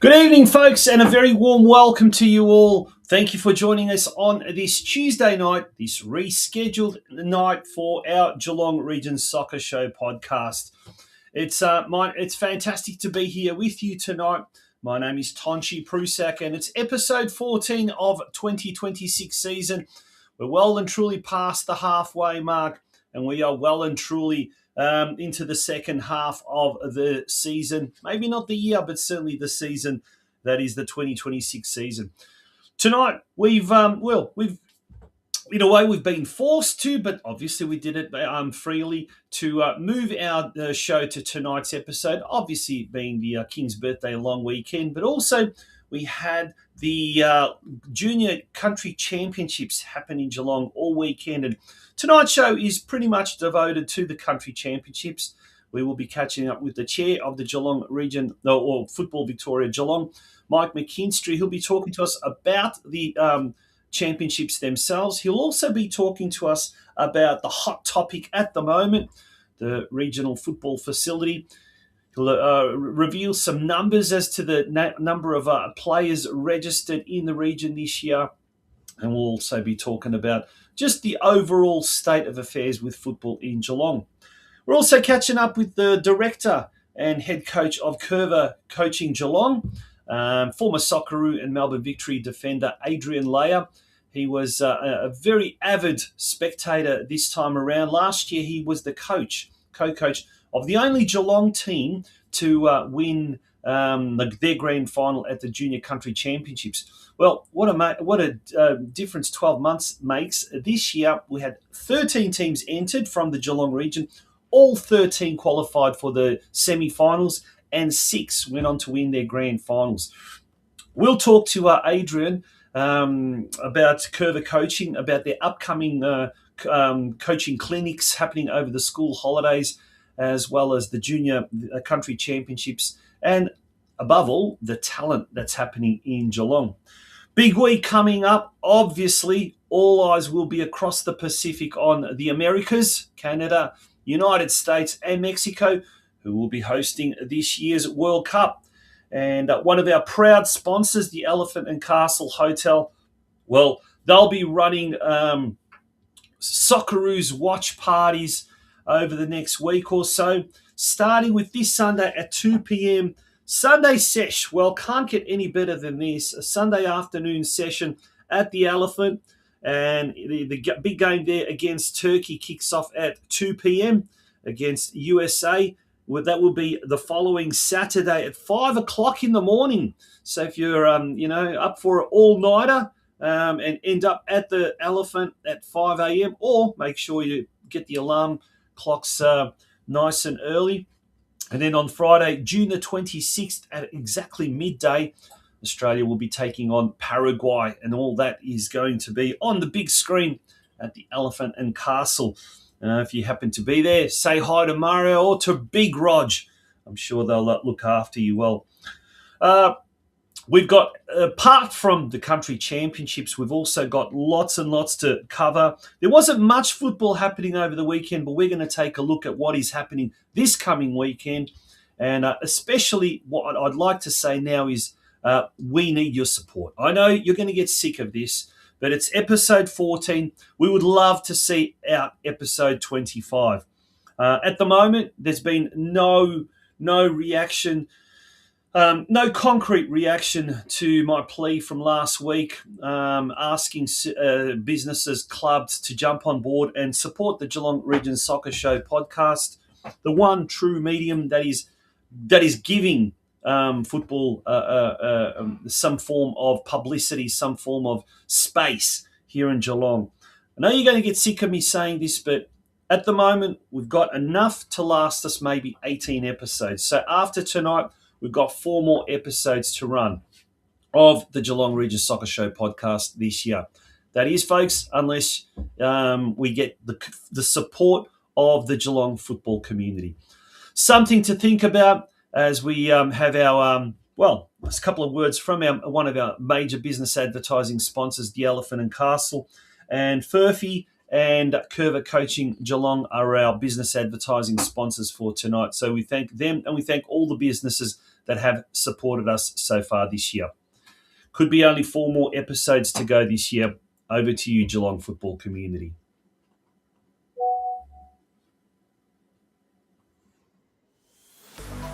Good evening, folks, and a very warm welcome to you all. Thank you for joining us on this Tuesday night, this rescheduled night for our Geelong Region Soccer Show podcast. It's fantastic to be here with you tonight. My name is Tonchi Prusak, and it's episode 14 of 2026 season. We're well and truly past the halfway mark, and we are well and truly into the second half of the season. Maybe not the year, but certainly the season that is the 2026 season. Tonight, we've in a way we've been forced to, but obviously we did it freely to move our show to tonight's episode. Obviously, being the King's birthday long weekend, but also we had the Junior Country Championships happen in Geelong all weekend, and tonight's show is pretty much devoted to the Country Championships. We will be catching up with the chair of the Geelong region, or Football Victoria Geelong, Mike McKinstry. He'll be talking to us about the championships themselves. He'll also be talking to us about the hot topic at the moment, the regional football facility. He'll reveal some numbers as to the number of players registered in the region this year. And we'll also be talking about just the overall state of affairs with football in Geelong. We're also catching up with the director and head coach of Curva Coaching Geelong, former Socceroo and Melbourne Victory defender Adrian Leyer. He was a very avid spectator this time around. Last year, he was the co-coach of the only Geelong team to win their grand final at the Junior Country Championships. Well, what a difference 12 months makes. This year, we had 13 teams entered from the Geelong region. All 13 qualified for the semi-finals, and 6 went on to win their grand finals. We'll talk to Adrian about Curva Coaching, about their upcoming coaching clinics happening over the school holidays, as well as the Junior Country Championships, and above all, the talent that's happening in Geelong. Big week coming up. Obviously, all eyes will be across the Pacific on the Americas, Canada, United States, and Mexico, who will be hosting this year's World Cup. And one of our proud sponsors, the Elephant and Castle Hotel, well, they'll be running Socceroos watch parties over the next week or so, starting with this Sunday at 2 p.m. Sunday sesh. Well, can't get any better than this. A Sunday afternoon session at the Elephant. And the big game there against Turkey kicks off at 2 p.m. against USA. That will be the following Saturday at 5 o'clock in the morning. So if you're up for an all-nighter and end up at the Elephant at 5 a.m., or make sure you get the alarm clocks nice and early. And then on Friday, June the 26th at exactly midday, Australia will be taking on Paraguay, and all that is going to be on the big screen at the Elephant and Castle. If you happen to be there, say hi to Mario or to Big Rog. I'm sure they'll look after you well. We've got, apart from the country championships, we've also got lots and lots to cover. There wasn't much football happening over the weekend, but we're going to take a look at what is happening this coming weekend. And especially what I'd like to say now is we need your support. I know you're going to get sick of this, but it's episode 14. We would love to see out episode 25. At the moment, there's been no reaction. No concrete reaction to my plea from last week, asking businesses, clubs to jump on board and support the Geelong Region Soccer Show podcast, the one true medium that is giving football some form of publicity, some form of space here in Geelong. I know you're going to get sick of me saying this, but at the moment, we've got enough to last us maybe 18 episodes. So after tonight, we've got 4 more episodes to run of the Geelong Region Soccer Show podcast this year. That is, folks, unless we get the support of the Geelong football community. Something to think about as we have our, a couple of words from one of our major business advertising sponsors, the Elephant and Castle, and Furphy and Curva Coaching Geelong are our business advertising sponsors for tonight. So we thank them and we thank all the businesses that have supported us so far this year. Could be only 4 more episodes to go this year. Over to you, Geelong football community.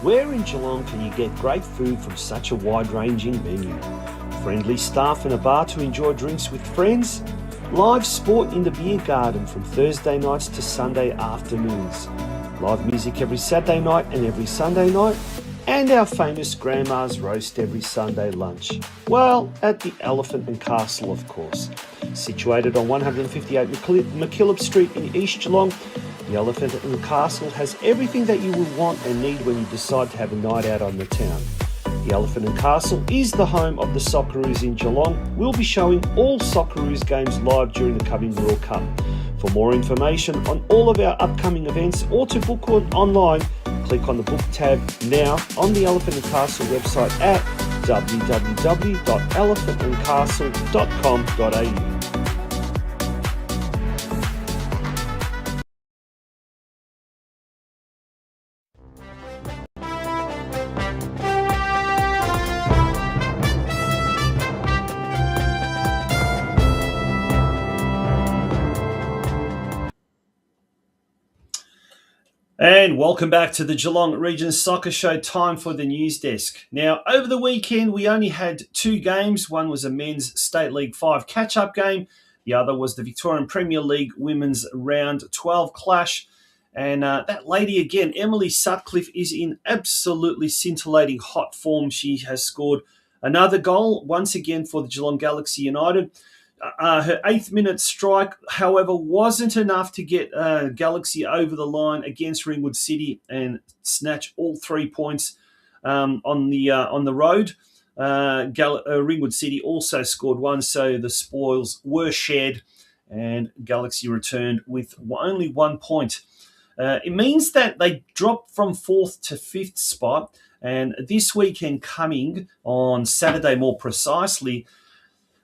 Where in Geelong can you get great food from such a wide-ranging menu? Friendly staff and a bar to enjoy drinks with friends? Live sport in the beer garden from Thursday nights to Sunday afternoons? Live music every Saturday night and every Sunday night? And our famous Grandma's Roast every Sunday lunch? Well, at the Elephant and Castle, of course. Situated on 158 McKillop Street in East Geelong, the Elephant and Castle has everything that you will want and need when you decide to have a night out on the town. The Elephant and Castle is the home of the Socceroos in Geelong. We'll be showing all Socceroos games live during the coming World Cup. For more information on all of our upcoming events or to book online, click on the book tab now on the Elephant and Castle website at www.elephantandcastle.com.au. And welcome back to the Geelong Region Soccer Show. Time for the news desk. Now, over the weekend, we only had 2 games. One was a men's State League 5 catch-up game. The other was the Victorian Premier League Women's Round 12 clash. And that lady again, Emily Sutcliffe, is in absolutely scintillating hot form. She has scored another goal, once again for the Geelong Galaxy United. Her 8th minute strike, however, wasn't enough to get Galaxy over the line against Ringwood City and snatch all 3 points on the road. Ringwood City also scored 1, so the spoils were shared, and Galaxy returned with only 1 point. It means that they dropped from 4th to 5th spot, and this weekend coming on Saturday, more precisely,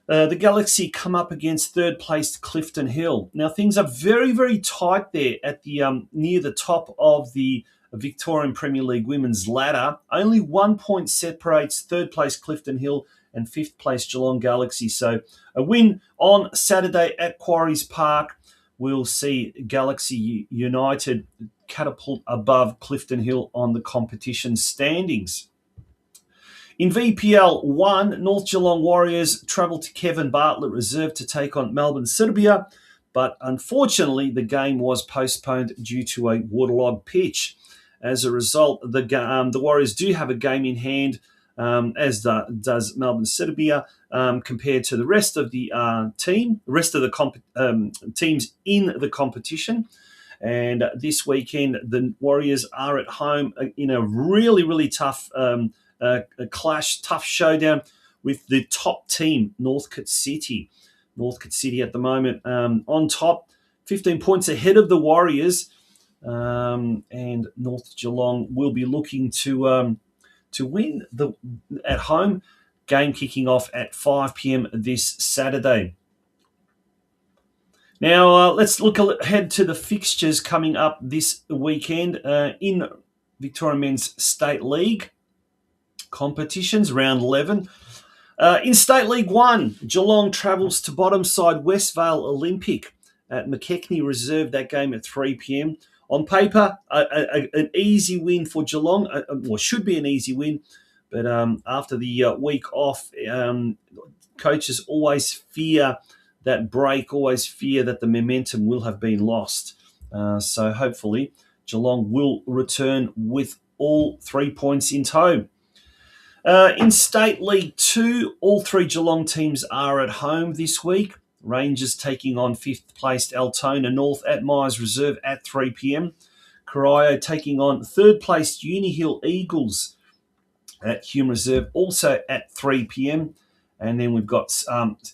the Galaxy come up against third-placed Clifton Hill. Now, things are very, very tight there at the near the top of the Victorian Premier League Women's ladder. Only 1 point separates third-place Clifton Hill and 5th place Geelong Galaxy. So a win on Saturday at Quarries Park will see Galaxy United catapult above Clifton Hill on the competition standings. In VPL 1, North Geelong Warriors travelled to Kevin Bartlett Reserve to take on Melbourne Serbia, but unfortunately the game was postponed due to a waterlogged pitch. As a result, the Warriors do have a game in hand, as does Melbourne Serbia, compared to the rest of the teams in the competition. And this weekend, the Warriors are at home in a really, really tough a clash, tough showdown with the top team, Northcote City. Northcote City at the moment on top, 15 points ahead of the Warriors, and North Geelong will be looking to win at home. Game kicking off at 5 p.m. this Saturday. Now, let's look ahead to the fixtures coming up this weekend in Victoria Men's State League competitions, round 11. In State League 1, Geelong travels to bottom side Westvale Olympic at McKechnie Reserve, that game at 3 p.m. On paper, an easy win for Geelong, or should be an easy win, but after the week off, coaches always fear that break, always fear that the momentum will have been lost. So hopefully Geelong will return with all 3 points in tow. In State League 2, all 3 Geelong teams are at home this week. Rangers taking on 5th placed Altona North at Myers Reserve at 3 p.m. Corio taking on 3rd placed Unihill Eagles at Hume Reserve also at 3 p.m. And then we've got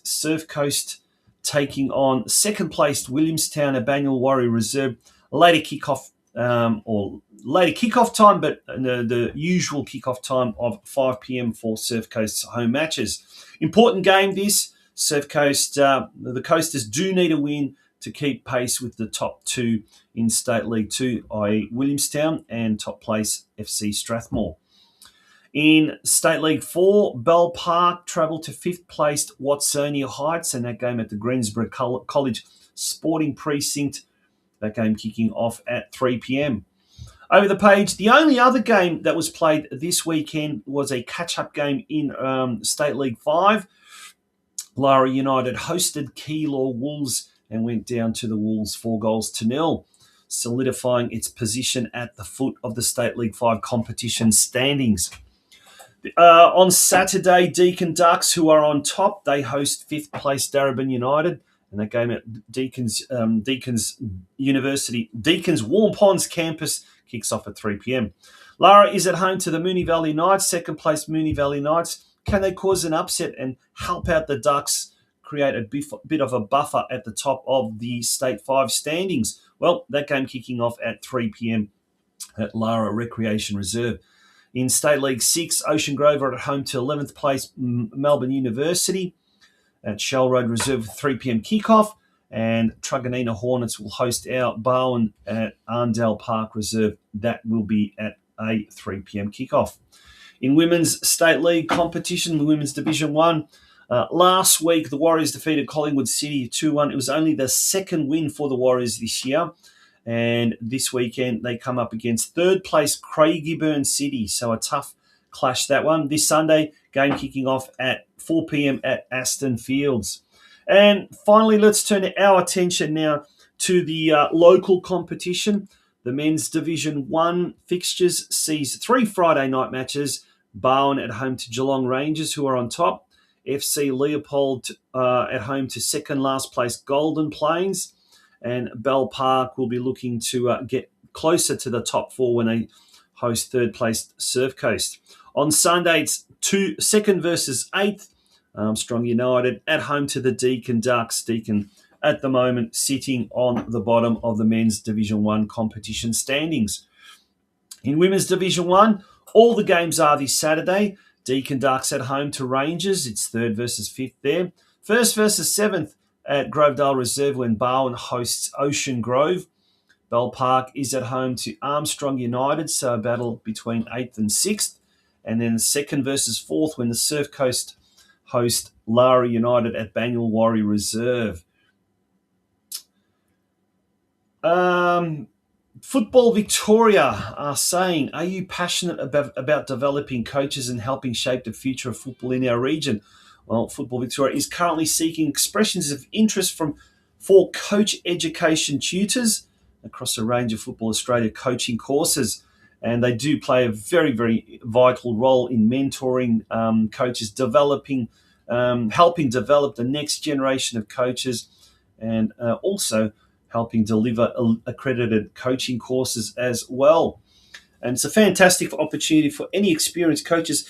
Surf Coast taking on 2nd placed Williamstown at Banyule Warrior Reserve. Later kickoff time, but the usual kickoff time of 5 p.m. for Surf Coast's home matches. Important game this. Surf Coast, the Coasters do need a win to keep pace with the top 2 in State League 2, i.e. Williamstown and top place FC Strathmore. In State League 4, Bell Park travel to 5th placed Watsonia Heights, and that game at the Greensboro College Sporting Precinct. That game kicking off at 3 p.m. Over the page, the only other game that was played this weekend was a catch-up game in State League 5. Lara United hosted Keilor Wolves and went down to the Wolves 4-0, solidifying its position at the foot of the State League 5 competition standings. On Saturday, Deakin Ducks, who are on top, they host 5th place Darebin United. And that game at Deakin's Warm Ponds campus kicks off at 3 p.m. Lara is at home to the Moonee Valley Knights, 2nd place Moonee Valley Knights. Can they cause an upset and help out the Ducks, create a bit of a buffer at the top of the State 5 standings? Well, that game kicking off at 3 p.m. at Lara Recreation Reserve. In State League 6, Ocean Grove are at home to 11th place Melbourne University at Shell Road Reserve 3 p.m. kickoff, and Truganina Hornets will host out Barwon at Arndale Park Reserve. That will be at a 3 p.m. kickoff. In Women's State League competition, the Women's Division 1, last week the Warriors defeated Collingwood City 2-1. It was only the 2nd win for the Warriors this year. And this weekend they come up against 3rd place Craigieburn City. So a tough clash, that one. This Sunday, game kicking off at 4 p.m. at Aston Fields. And finally, let's turn our attention now to the local competition. The Men's Division 1 fixtures sees 3 Friday night matches. Barwon at home to Geelong Rangers, who are on top. FC Leopold at home to 2nd last place Golden Plains. And Bell Park will be looking to get closer to the top 4 when they host 3rd placed Surf Coast. On Sunday, it's 2nd versus 8th. Armstrong United at home to the Deakin Ducks. Deakin at the moment sitting on the bottom of the Men's Division 1 competition standings. In Women's Division 1, all the games are this Saturday. Deakin Ducks at home to Rangers. It's 3rd versus 5th there. 1st versus 7th at Grovedale Reserve when Barwon hosts Ocean Grove. Bell Park is at home to Armstrong United, so a battle between 8th and 6th. And then 2nd versus 4th when the Surf Coast host Lara United at Banyule Warrior Reserve. Football Victoria are saying, are you passionate about developing coaches and helping shape the future of football in our region? Well, Football Victoria is currently seeking expressions of interest for coach education tutors across a range of Football Australia coaching courses. And they do play a very, very vital role in mentoring coaches, helping develop the next generation of coaches, and also helping deliver accredited coaching courses as well. And it's a fantastic opportunity for any experienced coaches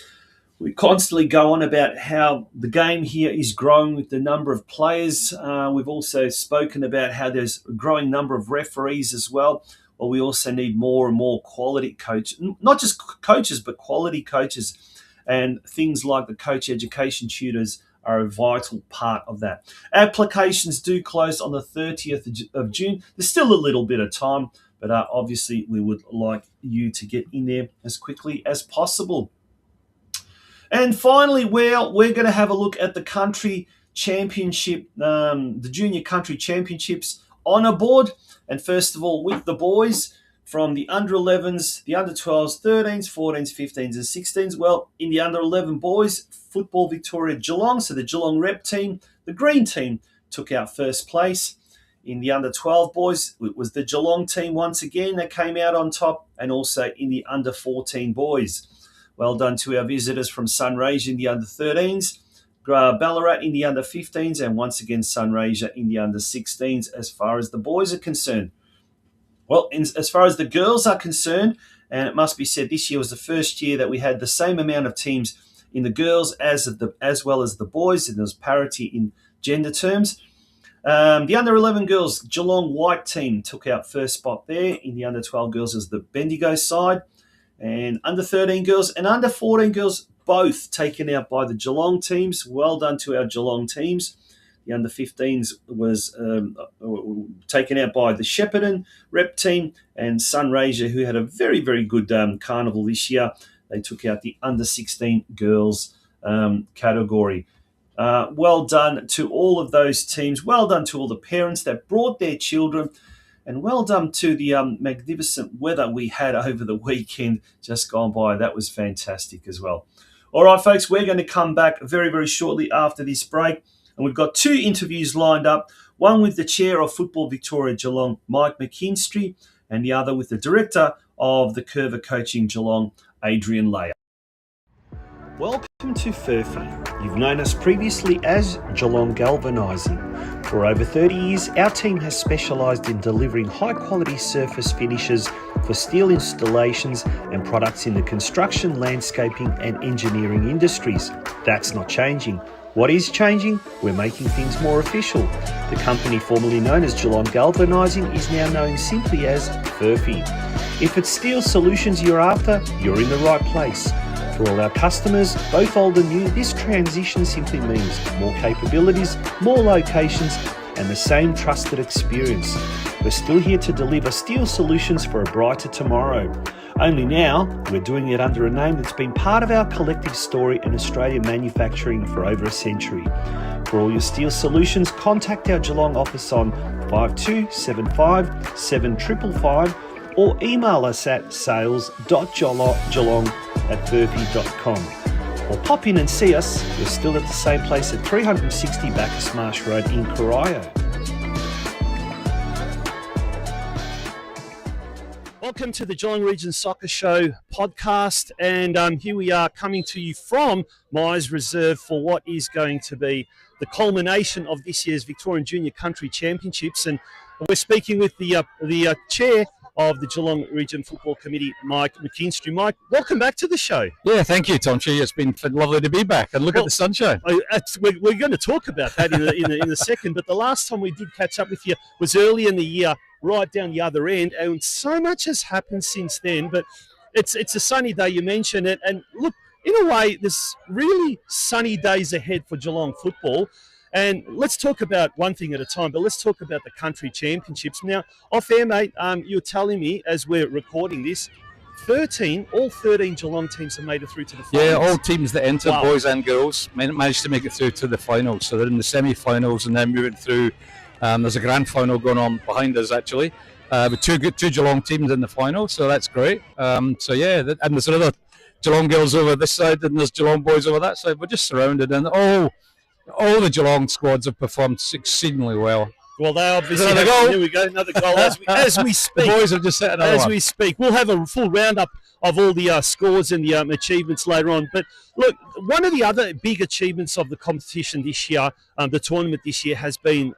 We constantly go on about how the game here is growing with the number of players. We've also spoken about how there's a growing number of referees as well. Well, we also need more and more quality coaches, not just coaches, but quality coaches. And things like the coach education tutors are a vital part of that. Applications do close on the 30th of June. There's still a little bit of time, but obviously we would like you to get in there as quickly as possible. And finally, well, we're going to have a look at the country championship, the junior country championships on a board. And first of all, with the boys from the under 11s, the under 12s, 13s, 14s, 15s, and 16s. Well, in the under 11 boys, Football Victoria Geelong, so the Geelong rep team, the green team, took out first place. In the under 12 boys, it was the Geelong team once again that came out on top, and also in the under 14 boys. Well done to our visitors from Sunraysia in the under 13s, Ballarat in the under 15s, and once again Sunraysia in the under 16s as far as the boys are concerned. Well, as far as the girls are concerned, and it must be said this year was the first year that we had the same amount of teams in the girls as well as the boys, and there was parity in gender terms. The under 11 girls, Geelong white team took out first spot there. In the under 12 girls is the Bendigo side. And under 13 girls and under 14 girls, both taken out by the Geelong teams. Well done to our Geelong teams. The under 15s was taken out by the Shepparton rep team, and Sunraysia, who had a very, very good carnival this year. They took out the under 16 girls category. Well done to all of those teams. Well done to all the parents that brought their children. And well done to the magnificent weather we had over the weekend just gone by. That was fantastic as well. All right, folks, we're going to come back very, very shortly after this break. And we've got two interviews lined up, one with the chair of Football Victoria Geelong, Mike McKinstry, and the other with the director of the Curva Coaching Geelong, Adrian Layer. Welcome to Furphy. You've known us previously as Geelong Galvanising. For over 30 years, our team has specialised in delivering high-quality surface finishes for steel installations and products in the construction, landscaping and engineering industries. That's not changing. What is changing? We're making things more official. The company formerly known as Geelong Galvanising is now known simply as Furphy. If it's steel solutions you're after, you're in the right place. For all our customers, both old and new, this transition simply means more capabilities, more locations, and the same trusted experience. We're still here to deliver steel solutions for a brighter tomorrow. Only now, we're doing it under a name that's been part of our collective story in Australian manufacturing for over a century. For all your steel solutions, contact our Geelong office on 5275 7555 or email us at sales.geelong@furphy.com. Or pop in and see us. We're still at the same place at 360 Bacchus Marsh Road in Corio. Welcome to the Geelong Region Soccer Show podcast, and here we are coming to you from Myers Reserve for what is going to be the culmination of this year's Victorian Junior Country Championships, and we're speaking with the chair of the Geelong Region Football Committee, Mike McKinstry. Mike, welcome back to the show. Yeah, thank you, Tomchi. It's been lovely to be back and look at the sunshine. We're going to talk about that in a second, but the last time we did catch up with you was early in the year, right down the other end, and so much has happened since then. But it's a sunny day, you mentioned it, and look, in a way, there's really sunny days ahead for Geelong football. And let's talk about one thing at a time, but let's talk about the country championships. Now, off air, mate, you were telling me as we're recording this, all 13 Geelong teams have made it through to the finals. Yeah, all teams that enter, boys and girls, managed to make it through to the finals. So they're in the semi-finals and then moving through. There's a grand final going on behind us, actually, with two Geelong teams in the final, so that's great. And there's another Geelong girls over this side and there's Geelong boys over that side. We're just surrounded, and all the Geelong squads have performed exceedingly well. Well, they obviously Another goal. There we go, another goal as we speak. The boys have just set another As one. we speak. We'll have a full roundup of all the scores and the achievements later on. But look, one of the other big achievements of the competition this year, the tournament this year, has been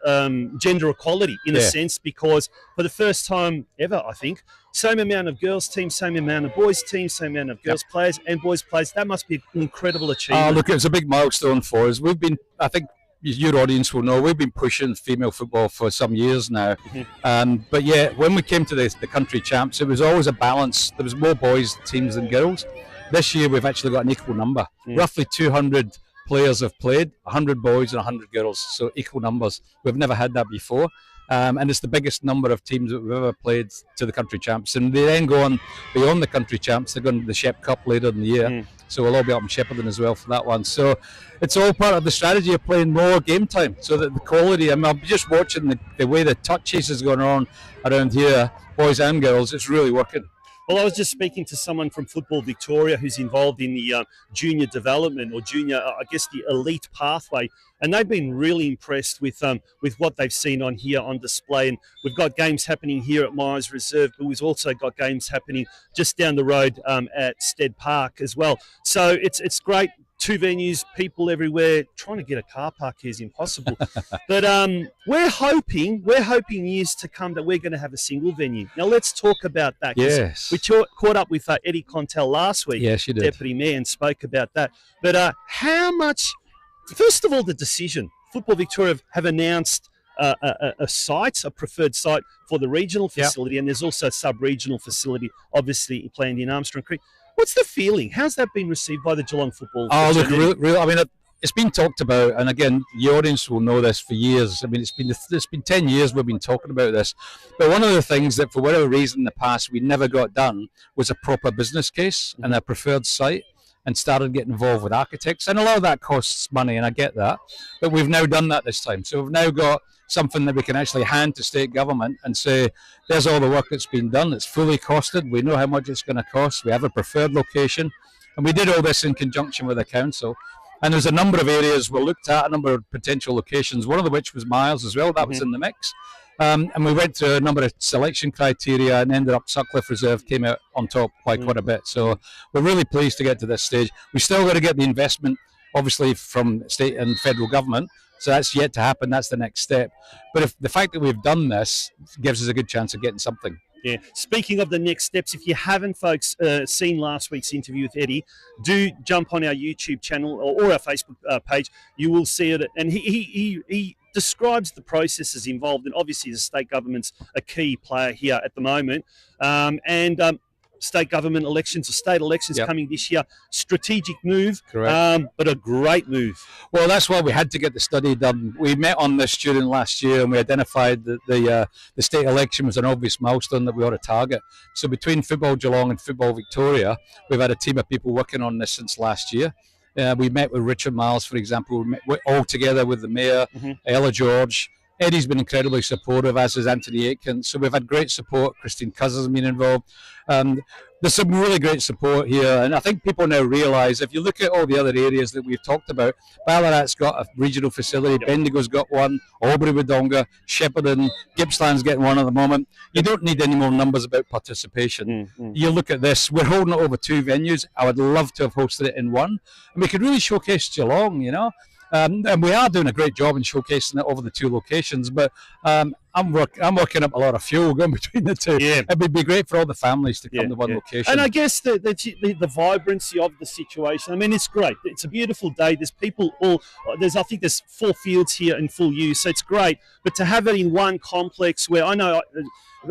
gender equality in a sense, because for the first time ever, I think, same amount of girls teams, same amount of boys teams, same amount of girls players and boys players. That must be an incredible achievement. Look, it's a big milestone for us. We've been, I think, your audience will know, we've been pushing female football for some years now. But yeah, when we came to the country champs, it was always a balance. There was more boys teams than girls. This year we've actually got an equal number. Roughly 200 players have played, 100 boys and 100 girls, so equal numbers. We've never had that before. And it's the biggest number of teams that we've ever played to the country champs. And they then go on beyond the country champs. They're going to the Shep Cup later in the year. So we'll all be up in Shepparton as well for that one. So it's all part of the strategy of playing more game time, so that the quality, I'm just watching the way the touches is going on around here, boys and girls, it's really working. Well, I was just speaking to someone from Football Victoria who's involved in the junior development or junior, I guess, the elite pathway, and they've been really impressed with what they've seen on here on display. And we've got games happening here at Myers Reserve, but we've also got games happening just down the road at Stead Park as well. So it's great. 2 venues, people everywhere. Trying to get a car park here is impossible. But we're hoping years to come that we're going to have a single venue. Now let's talk about that. Yes. We caught up with Eddie Contel last week, yes, you did, Deputy Mayor, and spoke about that. But how much? First of all, the decision. Football Victoria have announced a site, a preferred site for the regional facility, and there's also a sub-regional facility, obviously planned in Armstrong Creek. What's the feeling? How's that been received by the Geelong football? Look, really, I mean, it's been talked about, and again, the audience will know this for years. I mean, it's been 10 years we've been talking about this. But one of the things that, for whatever reason, in the past we never got done was a proper business case and a preferred site, and started getting involved with architects. And a lot of that costs money, and I get that. But we've now done that this time. So we've now got something that we can actually hand to state government and say, there's all the work that's been done. It's fully costed. We know how much it's going to cost. We have a preferred location. And we did all this in conjunction with the council. And there's a number of areas we looked at, a number of potential locations, one of which was Miles as well. That was in the mix. And we went through a number of selection criteria and ended up Sutcliffe Reserve came out on top by quite a bit. So we're really pleased to get to this stage. We still got to get the investment, obviously, from state and federal government. So that's yet to happen. That's the next step. But if the fact that we've done this gives us a good chance of getting something. Yeah. Speaking of the next steps, if you haven't, folks, seen last week's interview with Eddie, do jump on our YouTube channel or our Facebook page. You will see it. And he describes the processes involved. And obviously the state government's a key player here at the moment. State government elections or state elections coming this year. Strategic move, but a great move. Well, that's why we had to get the study done. We met on this during last year and we identified that the state election was an obvious milestone that we ought to target. So between Football Geelong and Football Victoria, we've had a team of people working on this since last year. We met with Richard Miles, for example. We met all together with the Mayor, Ella George. Eddie's been incredibly supportive, as is Anthony Aitken. So we've had great support. Christine Cousins has been involved. There's some really great support here. And I think people now realise, if you look at all the other areas that we've talked about, Ballarat's got a regional facility, Bendigo's got one, Albury-Wodonga, Shepparton, Gippsland's getting one at the moment. You don't need any more numbers about participation. You look at this, we're holding it over 2 venues. I would love to have hosted it in one. And we could really showcase Geelong, you know. And we are doing a great job in showcasing it over the 2 locations, but I'm working up a lot of fuel going between the 2. Yeah. It would be great for all the families to come to one location. And I guess the vibrancy of the situation, I mean, it's great. It's a beautiful day. There's people I think there's 4 fields here in full use, so it's great. But to have it in one complex where I know,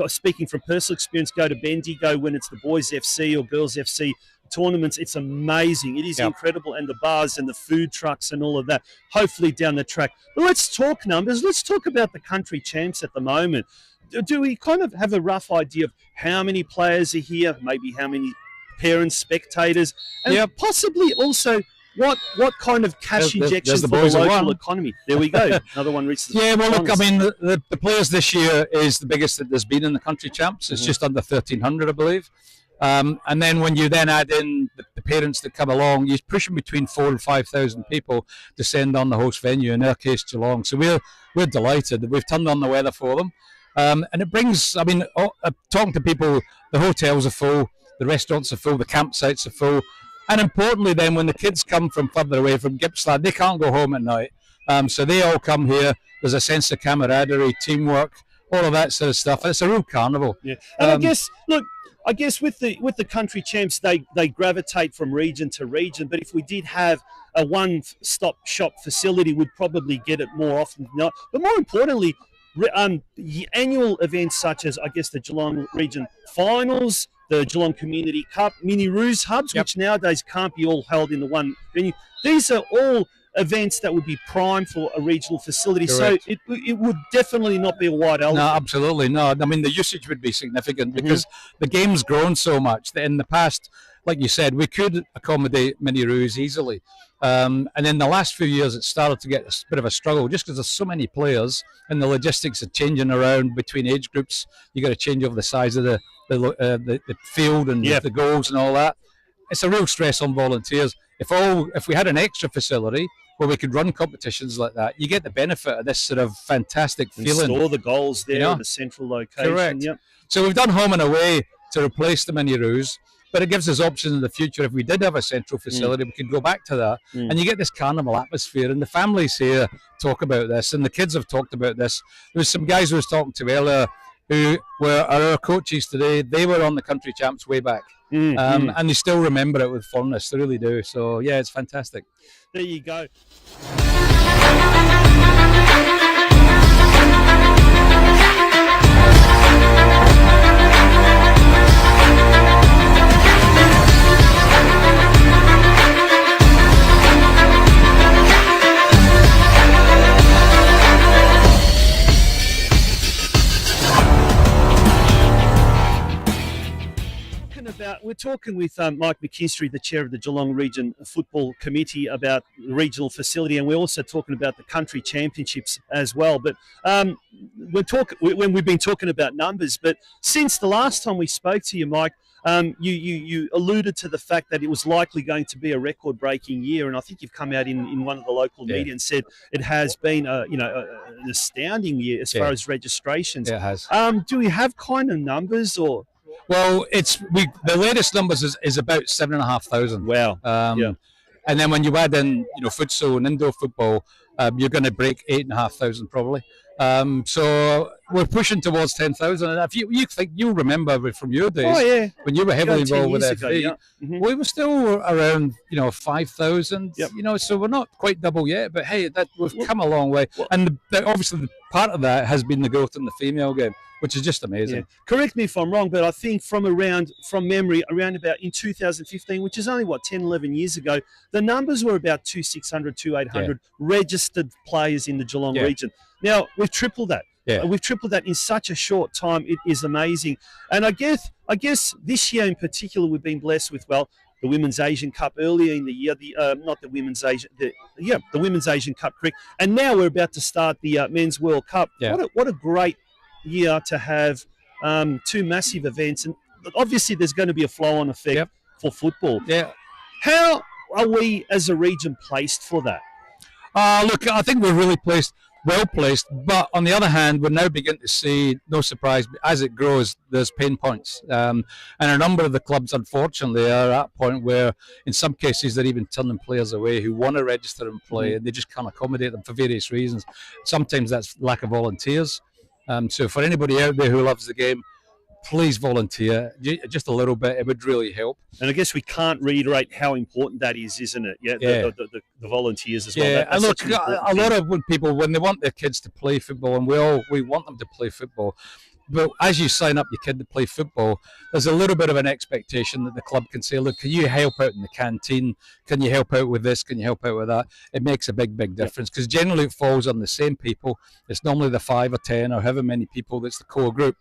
speaking from personal experience, go to Bendigo when it's the boys FC or girls FC tournaments, it's amazing. It is incredible, and the bars and the food trucks and all of that, hopefully down the track. But let's talk numbers. Let's talk about the country champs at the moment. Do we kind of have a rough idea of how many players are here, maybe how many parents, spectators, and possibly also what kind of cash injections for the local economy? There we go. Another one reaches the look, I mean, the players this year is the biggest that there's been in the country champs. It's just under 1,300, I believe. And then when you then add in the parents that come along, you're pushing between 4,000 and 5,000 people to send on the host venue, in our case Geelong. So we're delighted that we've turned on the weather for them. And it brings, talking to people, the hotels are full, the restaurants are full, the campsites are full. And importantly then, when the kids come from further away from Gippsland, they can't go home at night. So they all come here. There's a sense of camaraderie, teamwork, all of that sort of stuff. It's a real carnival. Yeah. And I guess with the country champs, they gravitate from region to region. But if we did have a one-stop shop facility, we'd probably get it more often than not. But more importantly, annual events such as, I guess, the Geelong Region Finals, the Geelong Community Cup, mini Roos hubs, which nowadays can't be all held in the one venue. These are all events that would be prime for a regional facility. Correct. So it would definitely not be a white elephant. No, absolutely not. I mean, the usage would be significant because the game's grown so much that in the past, like you said, we could accommodate mini Roos easily. And in the last few years, it started to get a bit of a struggle just because there's so many players and the logistics are changing around between age groups. You got to change over the size of the field and the goals and all that. It's a real stress on volunteers. If we had an extra facility where we could run competitions like that, you get the benefit of this sort of fantastic feeling. Store the goals there in the central location. Correct. Yep. So we've done home and away to replace the mini Roos, but it gives us options in the future. If we did have a central facility, we could go back to that. And you get this carnival atmosphere, and the families here talk about this, and the kids have talked about this. There was some guys who was talking to earlier who are our coaches today. They were on the country champs way back. And they still remember it with fondness. They really do. So, yeah, it's fantastic. There you go. We're talking with Mike McKinstry, the chair of the Geelong Region Football Committee, about the regional facility, and we're also talking about the country championships as well. But when we've been talking about numbers, but since the last time we spoke to you, Mike, you alluded to the fact that it was likely going to be a record-breaking year, and I think you've come out in one of the local media and said it has been an astounding year as far as registrations. Yeah, it has. Do we have kind of numbers or? Well, the latest numbers is about 7,500. Wow. And then when you add in, futsal and indoor football, you're going to break 8,500 probably. So we're pushing towards 10,000. And if you think, you'll remember from your days when you were heavily involved with FV, we were still around, 5,000. So we're not quite double yet, but hey, we've come a long way. And obviously, part of that has been the growth in the female game, which is just amazing. Yeah. Correct me if I'm wrong, but I think from memory, around about in 2015, which is only 10, 11 years ago, the numbers were about 2,800 registered players in the Geelong region. Now we've tripled that. Yeah. We've tripled that in such a short time. It is amazing. And I guess this year in particular, we've been blessed with, the Women's Asian Cup earlier in the year, the Women's Asian Cup cricket, and now we're about to start the Men's World Cup. Yeah. What a great year to have two massive events, and obviously there's going to be a flow-on effect for football. Yeah. How are we as a region placed for that? Look, I think we're really well placed, but on the other hand, we're now beginning to see, no surprise, as it grows, there's pain points. And a number of the clubs, unfortunately, are at a point where, in some cases, they're even turning players away who want to register and play, and they just can't accommodate them for various reasons. Sometimes that's lack of volunteers. So for anybody out there who loves the game, please volunteer just a little bit. It would really help. And I guess we can't reiterate how important that is, isn't it? The volunteers as well. Yeah, and look, a lot of people, when they want their kids to play football, and we want them to play football, but as you sign up your kid to play football, there's a little bit of an expectation that the club can say, look, can you help out in the canteen? Can you help out with this? Can you help out with that? It makes a big difference, because generally it falls on the same people. It's normally the 5 or 10 or however many people that's the core group.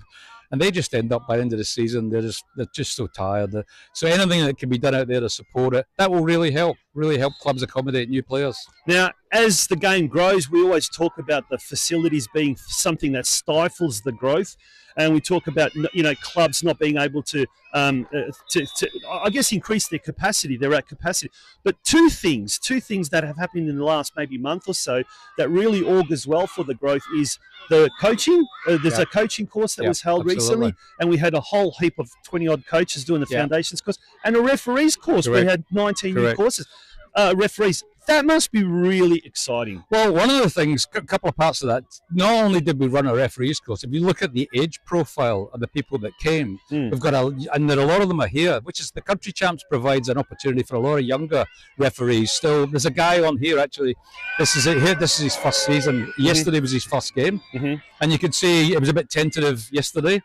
And they just end up by the end of the season, they're just so tired. So anything that can be done out there to support it, that will really help clubs accommodate new players. Now, as the game grows, we always talk about the facilities being something that stifles the growth. and we talk about clubs not being able to I guess increase their capacity. They're at capacity. But two things that have happened in the last maybe month or so that really augurs well for the growth is the coaching. There's a coaching course that was held recently, and we had a whole heap of 20-odd coaches doing the foundations course, and a referees course. We had 19 new courses. Referees. That must be really exciting. Well, one of the things, a couple of parts of that, not only did we run a referees course, if you look at the age profile of the people that came, we've got and there a lot of them are here, which is the Country Champs provides an opportunity for a lot of younger referees. Still, there's a guy on here actually. This is it here. This is his first season. Yesterday was his first game, and you could see it was a bit tentative yesterday.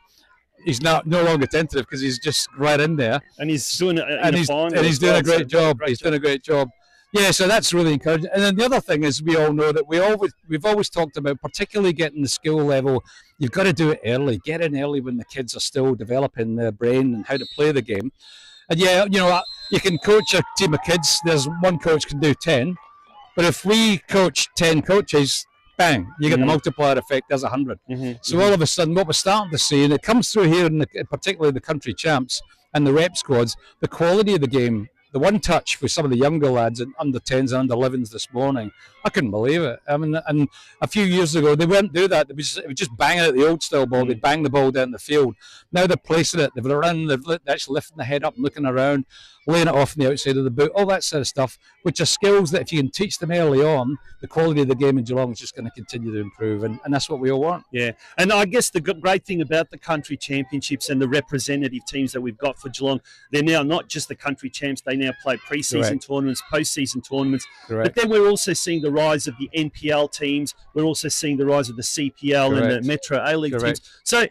He's no longer tentative because he's just right in there, and he's doing it. He's doing a great job. He's doing a great job. Yeah, so that's really encouraging. And then the other thing is, we all know that we've always talked about, particularly getting the school level, you've got to do it early. Get in early when the kids are still developing their brain and how to play the game. And you can coach a team of kids. There's one coach can do 10, but if we coach 10 coaches, bang, you get the multiplier effect. There's 100. So all of a sudden, what we're starting to see, and it comes through here, particularly the Country Champs and the rep squads, the quality of the game. The one touch with some of the younger lads and under 10s and under 11s this morning, I couldn't believe it. I mean, and a few years ago, they wouldn't do that. It was just banging at the old style ball. They'd bang the ball down the field. Now they're placing it. They've run. They're actually lifting the head up and looking around, laying it off on the outside of the boot, all that sort of stuff, which are skills that if you can teach them early on, the quality of the game in Geelong is just going to continue to improve, and that's what we all want. Yeah, and I guess the great thing about the Country Championships and the representative teams that we've got for Geelong, they're now not just the Country Champs, they now play pre-season tournaments, post-season tournaments, but then we're also seeing the rise of the NPL teams, we're also seeing the rise of the CPL and the Metro A-League teams. So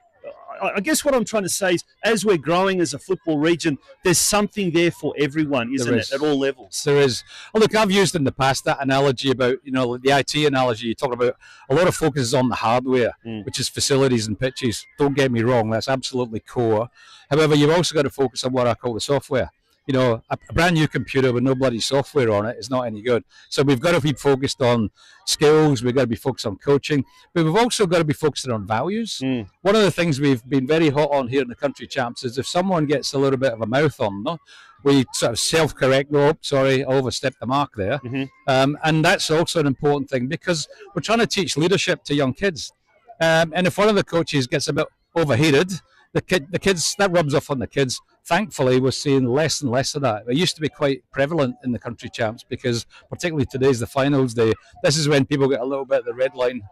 I guess what I'm trying to say is, as we're growing as a football region, there's something there for everyone, isn't it, at all levels? There is. Oh, look, I've used in the past that analogy about, the IT analogy. You talk about a lot of focus is on the hardware, which is facilities and pitches. Don't get me wrong, that's absolutely core. However, you've also got to focus on what I call the software. A brand new computer with no bloody software on it is not any good. So we've got to be focused on skills, we've got to be focused on coaching, but we've also got to be focusing on values. One of the things we've been very hot on here in the Country Champs is if someone gets a little bit of a mouth on them, we sort of self-correct, I overstepped the mark there. And that's also an important thing because we're trying to teach leadership to young kids. And if one of the coaches gets a bit overheated, the kids, that rubs off on the kids. Thankfully, we're seeing less and less of that. It used to be quite prevalent in the Country Champs because, particularly today's the finals day, this is when people get a little bit of the red line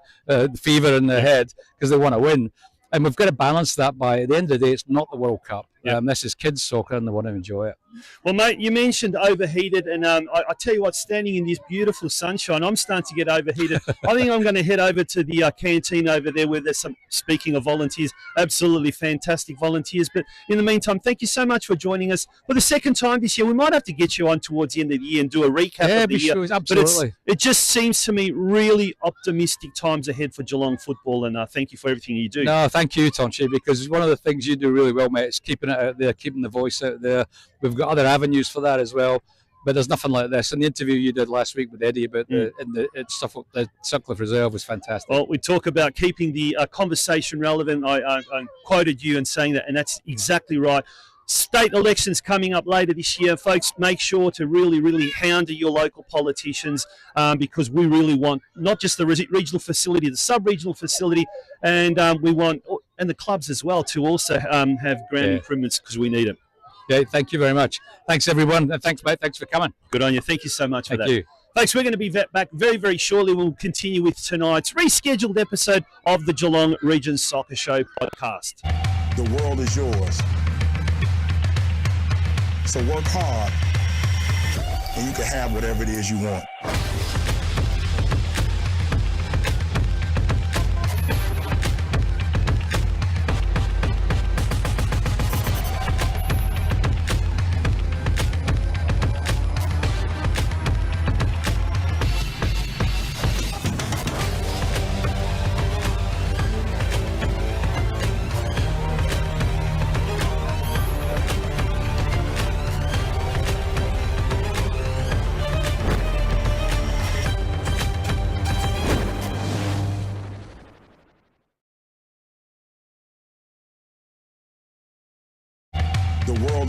fever in their head because they want to win. And we've got to balance that by, at the end of the day, it's not the World Cup. This is kids soccer and they want to enjoy it. Well, mate, you mentioned overheated, and I tell you what, standing in this beautiful sunshine, I'm starting to get overheated. I think I'm going to head over to the canteen over there where there's some, speaking of volunteers, absolutely fantastic volunteers. But in the meantime, thank you so much for joining us for the second time this year. We might have to get you on towards the end of the year and do a recap of the year. Sure, absolutely. But it just seems to me really optimistic times ahead for Geelong football, and thank you for everything you do. No, thank you, Tonchi, because one of the things you do really well, mate, is keeping it out there, keeping the voice out there. We've got other avenues for that as well, but there's nothing like this. And the interview you did last week with Eddie about the Sutcliffe Reserve was fantastic. Well, we talk about keeping the conversation relevant. I quoted you and saying that, and that's exactly right. State elections coming up later this year. Folks, make sure to really, really hound your local politicians because we really want not just the regional facility, the sub-regional facility, and we want, and the clubs as well, to also have ground improvements because we need it. Yeah, thank you very much. Thanks, everyone. And thanks, mate. Thanks for coming. Good on you. Thank you so much for that. Thank you. Folks, we're going to be back very, very shortly. We'll continue with tonight's rescheduled episode of the Geelong Region Soccer Show podcast. The world is yours. So work hard, and you can have whatever it is you want.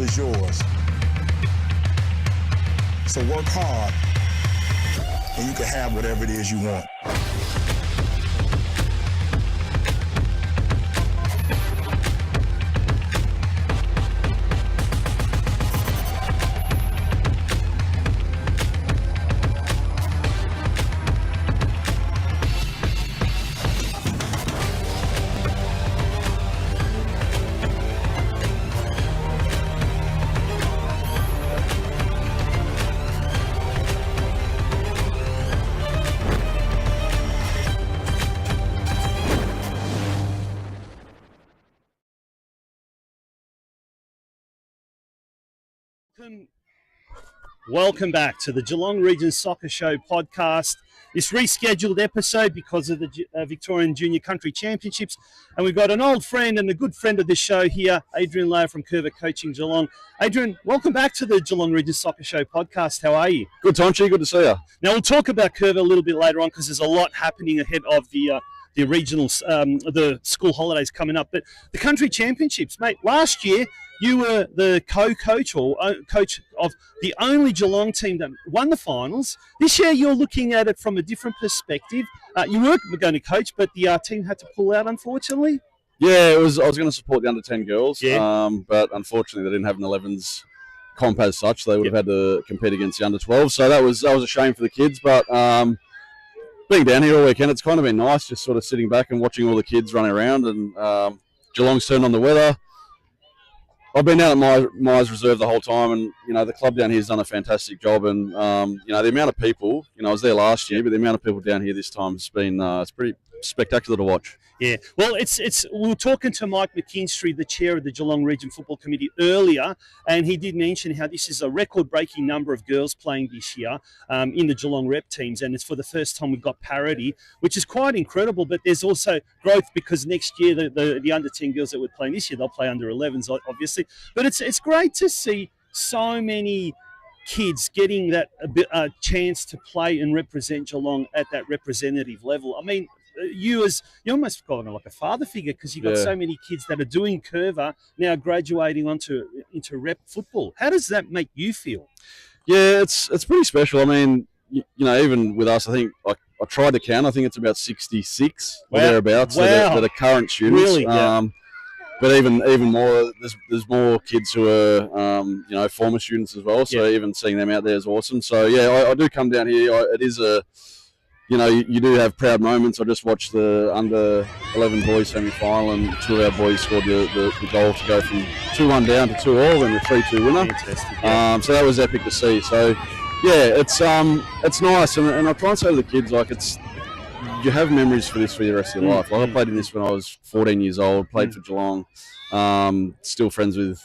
is yours. So work hard, and you can have whatever it is you want. Welcome back to the Geelong Region Soccer Show podcast. This rescheduled episode because of the Victorian Junior Country Championships. And we've got an old friend and a good friend of this show here, Adrian Lowe from Curva Coaching Geelong. Adrian, welcome back to the Geelong Region Soccer Show podcast. How are you? Good, Tonchi. Good to see you. Now, we'll talk about Curva a little bit later on because there's a lot happening ahead of the regionals, the school holidays coming up. But the country championships, mate, last year you were the co-coach or coach of the only Geelong team that won the finals. This year you're looking at it from a different perspective. You were going to coach, but the team had to pull out, unfortunately. Yeah, I was going to support the under-10 girls, yeah. But unfortunately they didn't have an 11s comp as such. They would have had to compete against the under-12, so that was a shame for the kids. But being down here all weekend, it's kind of been nice just sort of sitting back and watching all the kids running around. And Geelong's turned on the weather. I've been down at Myers Reserve the whole time, and the club down here has done a fantastic job. And the amount of people, I was there last year, but the amount of people down here this time has been it's pretty spectacular to watch. Yeah, well, we were talking to Mike McKinstry, the chair of the Geelong Region Football Committee, earlier, and he did mention how this is a record-breaking number of girls playing this year in the Geelong rep teams, and it's for the first time we've got parity, which is quite incredible. But there's also growth because next year the under-10 girls that we're playing this year, they'll play under-11s, obviously. But it's great to see so many kids getting that chance to play and represent Geelong at that representative level. I mean, you almost got like a father figure because you've got so many kids that are doing Curva now graduating into rep football. How does that make you feel? Yeah, it's pretty special. I mean, even with us, I think I tried to count. I think it's about 66 or thereabouts that are current students. Really? Yeah. But even more, there's more kids who are former students as well. So even seeing them out there is awesome. So yeah, I do come down here. It is you do have proud moments. I just watched the under-11 boys semi-final, and two of our boys scored the goal to go from 2-1 down to 2-all and a 3-2 winner. Fantastic. Yeah. So that was epic to see. So yeah, it's nice, and I try and say to the kids, like, you have memories for this for the rest of your life. Like I played in this when I was 14 years old, played for Geelong, still friends with,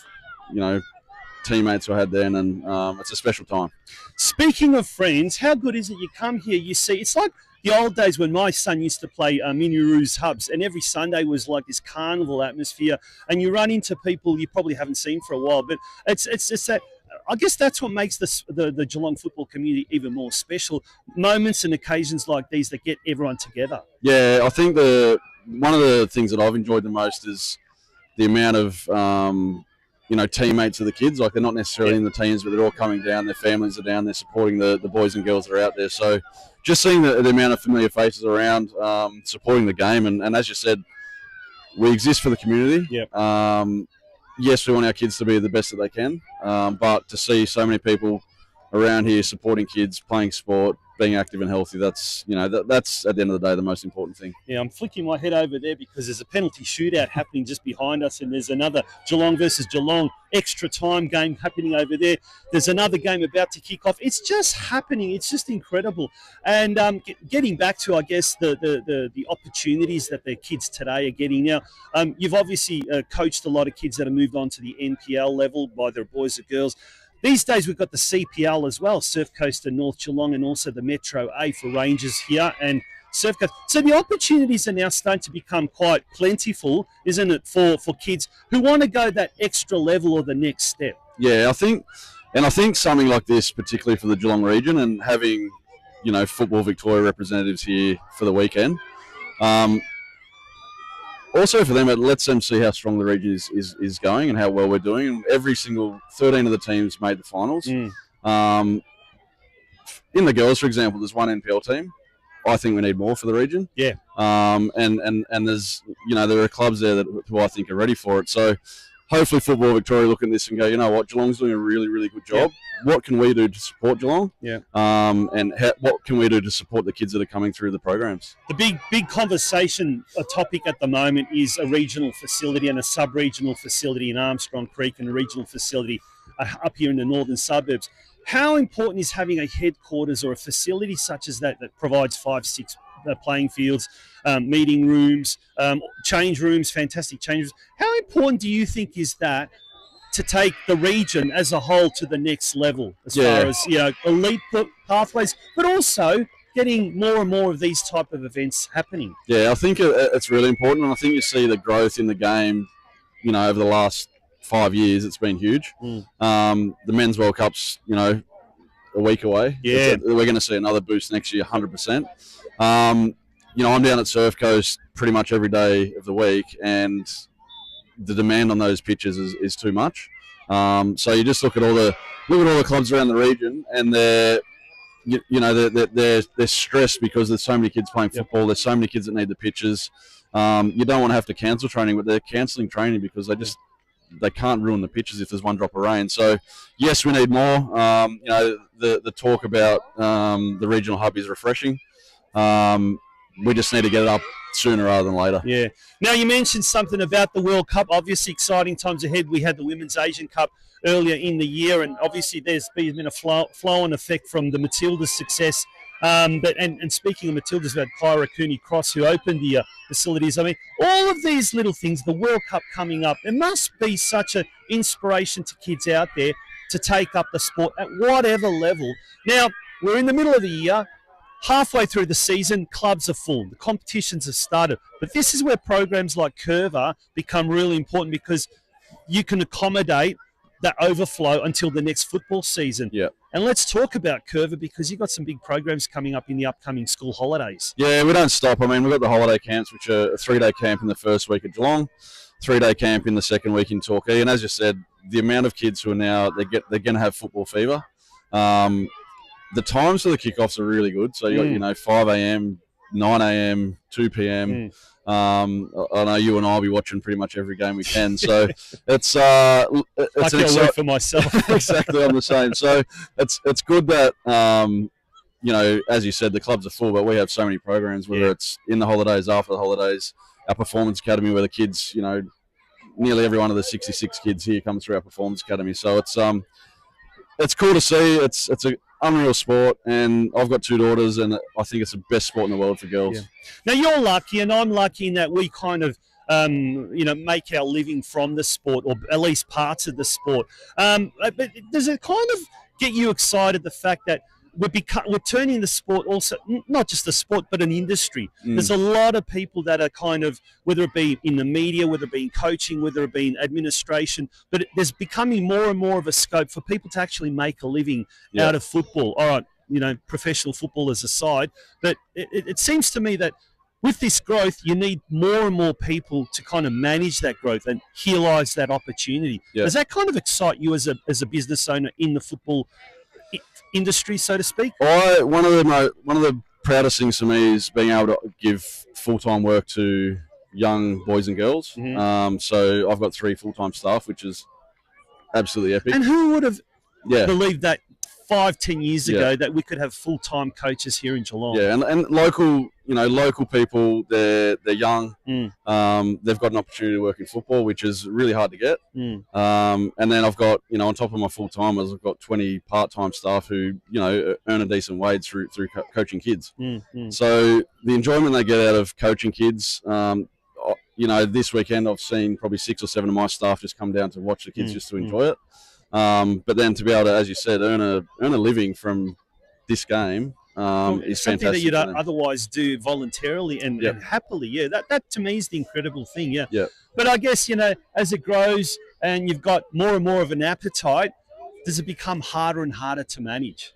teammates who I had then, and it's a special time. Speaking of friends, how good is it you come here, you see, it's like the old days when my son used to play Mini-Roos hubs, and every Sunday was like this carnival atmosphere, and you run into people you probably haven't seen for a while, but it's that, I guess that's what makes the Geelong football community even more special, moments and occasions like these that get everyone together. Yeah, I think one of the things that I've enjoyed the most is the amount of teammates of the kids. Like, they're not necessarily in the teams, but they're all coming down. Their families are down. They're supporting the boys and girls that are out there. So just seeing the amount of familiar faces around, supporting the game. And as you said, we exist for the community. Yep. Yes, we want our kids to be the best that they can. But to see so many people around here supporting kids, playing sport, being active and healthy, that's that's at the end of the day the most important thing. Yeah, I'm flicking my head over there because there's a penalty shootout happening just behind us, and there's another Geelong versus Geelong extra time game happening over there. There's another game about to kick off. It's just happening. It's just incredible. And getting back to, I guess, the opportunities that the kids today are getting now. You've obviously coached a lot of kids that have moved on to the NPL level, by their boys or girls. These days we've got the CPL as well, Surf Coast and North Geelong, and also the Metro A for Rangers here and Surf Coast. So the opportunities are now starting to become quite plentiful, isn't it, for kids who want to go that extra level or the next step? Yeah, I think something like this, particularly for the Geelong region, and having, Football Victoria representatives here for the weekend, also for them, it lets them see how strong the region is going and how well we're doing. And every single 13 of the teams made the finals. In the girls, for example, there's one NPL team. I think we need more for the region. Yeah. And there's, there are clubs there who I think are ready for it. So hopefully Football Victoria look at this and go, you know what, Geelong's doing a really, really good job. Yeah. What can we do to support Geelong? Yeah. What can we do to support the kids that are coming through the programs? The big conversation, a topic at the moment is a regional facility and a sub-regional facility in Armstrong Creek and a regional facility up here in the northern suburbs. How important is having a headquarters or a facility such as that provides 5-6 playing fields, meeting rooms, change rooms, fantastic change rooms? How important do you think is that to take the region as a whole to the next level as far as elite pathways, but also getting more and more of these type of events happening? Yeah, I think it's really important, and I think you see the growth in the game, over the last 5 years. It's been huge. The Men's World Cup's, a week away. Yeah. We're going to see another boost next year, 100%. I'm down at Surf Coast pretty much every day of the week, and the demand on those pitches is too much. So you just look at all the clubs around the region, and they're stressed because there's so many kids playing football. There's so many kids that need the pitches. You don't want to have to cancel training, but they're cancelling training because they can't ruin the pitches if there's one drop of rain. So yes, we need more. The talk about the regional hub is refreshing. We just need to get it up sooner rather than later. Yeah. Now, you mentioned something about the World Cup. Obviously, exciting times ahead. We had the Women's Asian Cup earlier in the year, and obviously there's been a flow-on effect from the Matildas' success. And speaking of Matildas, we had Kyra Cooney-Cross, who opened the facilities. I mean, all of these little things, the World Cup coming up, it must be such an inspiration to kids out there to take up the sport at whatever level. Now, we're in the middle of the year. Halfway through the season, clubs are full. The competitions have started. But this is where programs like Curva become really important because you can accommodate that overflow until the next football season. Yeah. And let's talk about Curva because you've got some big programs coming up in the upcoming school holidays. Yeah, we don't stop. I mean, we've got the holiday camps, which are a 3-day camp in the first week at Geelong, 3-day camp in the second week in Torquay. And as you said, the amount of kids who are now, they're going to have football fever. The times for the kickoffs are really good. So you got 5 a.m., 9 a.m., 2 p.m. I know you and I'll be watching pretty much every game we can. So it's I can't wait for myself. Exactly, I'm the same. So it's good that as you said, the clubs are full, but we have so many programs. Whether it's in the holidays, after the holidays, our performance academy, where the kids, nearly every one of the 66 kids here comes through our performance academy. So it's cool to see. It's an unreal sport, and I've got 2 daughters, and I think it's the best sport in the world for girls. Yeah. Now, you're lucky, and I'm lucky in that we kind of, make our living from the sport, or at least parts of the sport. But does it kind of get you excited, the fact that we're turning the sport also, not just the sport, but an industry? There's a lot of people that are kind of, whether it be in the media, whether it be in coaching, whether it be in administration, but there's becoming more and more of a scope for people to actually make a living out of football. All right, professional footballers aside, but it seems to me that with this growth, you need more and more people to kind of manage that growth and realise that opportunity. Yeah. Does that kind of excite you as a business owner in the football industry, so to speak? One of the proudest things for me is being able to give full-time work to young boys and girls. So I've got 3 full-time staff, which is absolutely epic. And who would have believed that 5-10 years ago that we could have full-time coaches here in Geelong? Yeah, and local people, they're young. They've got an opportunity to work in football, which is really hard to get. And then I've got, on top of my full-timers, I've got 20 part-time staff who, earn a decent wage through coaching kids. So the enjoyment they get out of coaching kids, this weekend I've seen probably 6 or 7 of my staff just come down to watch the kids just to enjoy it. But then to be able to, as you said, earn a living from this game is something fantastic. that you'd otherwise do voluntarily and happily. That to me is the incredible thing. Yeah. But I guess as it grows and you've got more and more of an appetite, does it become harder and harder to manage?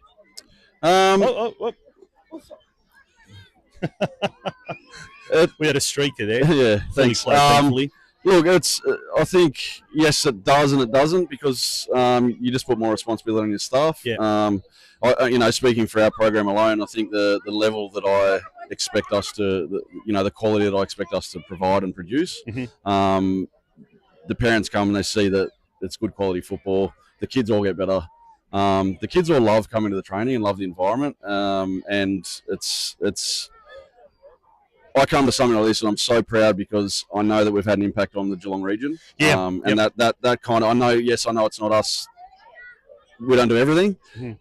We had a streaker there. Yeah, thanks. Thankfully. Look, it's. I think yes, it does and it doesn't because you just put more responsibility on your staff. Yeah. Speaking for our program alone, I think the level that I expect us to, the quality that I expect us to provide and produce. Mm-hmm. The parents come and they see that it's good quality football. The kids all get better. The kids all love coming to the training and love the environment. And it's. I come to something like this and I'm so proud because I know that we've had an impact on the Geelong region. Yeah. And that kind of, I know it's not us. We don't do everything,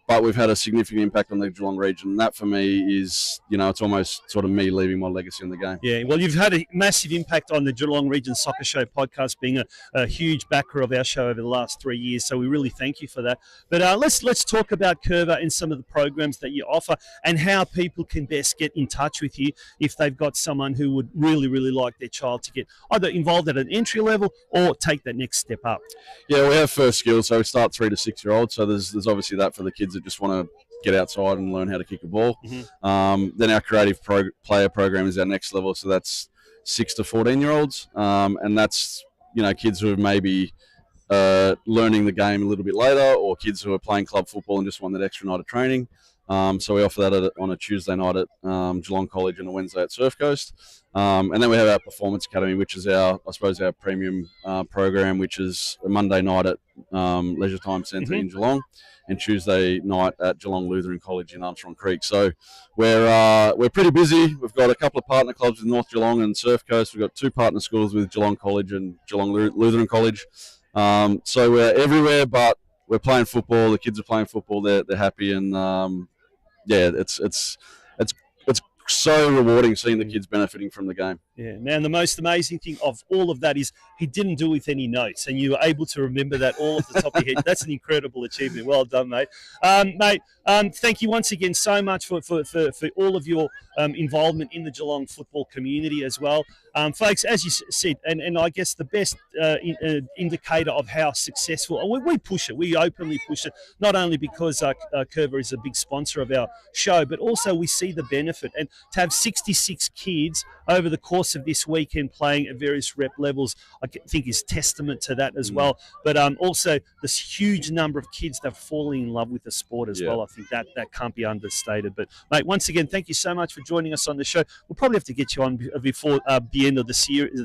but we've had a significant impact on the Geelong region. And that for me is, it's almost sort of me leaving my legacy in the game. Yeah, well, you've had a massive impact on the Geelong Region Soccer Show podcast, being a huge backer of our show over the last 3 years. So we really thank you for that. But let's talk about Curva and some of the programs that you offer and how people can best get in touch with you if they've got someone who would really, really like their child to get either involved at an entry level or take that next step up. Yeah, we have first skills, so we start 3 to 6 year olds. So there's obviously that for the kids that just want to get outside and learn how to kick a ball. Then our creative player program is our next level, so that's 6 to 14 year olds, and that's kids who are maybe learning the game a little bit later, or kids who are playing club football and just want that extra night of training. So we offer that on a Tuesday night at Geelong College and a Wednesday at Surf Coast. And then we have our Performance Academy, which is our premium program, which is a Monday night at Leisure Time Centre in Geelong, and Tuesday night at Geelong Lutheran College in Armstrong Creek. So we're pretty busy. We've got a couple of partner clubs with North Geelong and Surf Coast. We've got 2 partner schools with Geelong College and Geelong Lutheran College. So we're everywhere, but we're playing football. The kids are playing football. They're happy, and it's so rewarding seeing the kids benefiting from the game. Yeah, man, the most amazing thing of all of that is he didn't do it with any notes, and you were able to remember that all off the top of your head. That's an incredible achievement. Well done, mate. Thank you once again so much for all of your involvement in the Geelong football community as well. Folks, as you said, and I guess the best indicator of how successful, we push it, we openly push it, not only because Curva is a big sponsor of our show, but also we see the benefit. And to have 66 kids over the course of this weekend playing at various rep levels, I think is testament to that as well. But also this huge number of kids that are falling in love with the sport as well. I think that can't be understated. But mate, once again, thank you so much for joining us on the show. We'll probably have to get you on before the end of the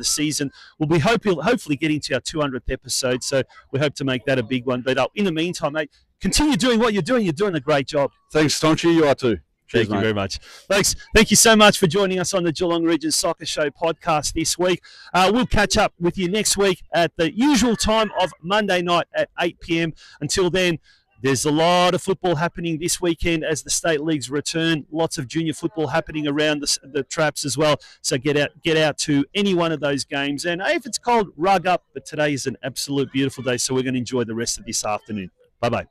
season. We'll be hopefully getting to our 200th episode, so we hope to make that a big one. But in the meantime, mate, continue doing what you're doing. You're doing a great job. Thanks, Tonchi. You are too. Thank you very much. Folks, thank you so much for joining us on the Geelong Region Soccer Show podcast this week. We'll catch up with you next week at the usual time of Monday night at 8 p.m. Until then, there's a lot of football happening this weekend as the state leagues return. Lots of junior football happening around the traps as well. So get out to any one of those games. And if it's cold, rug up. But today is an absolute beautiful day, so we're going to enjoy the rest of this afternoon. Bye-bye.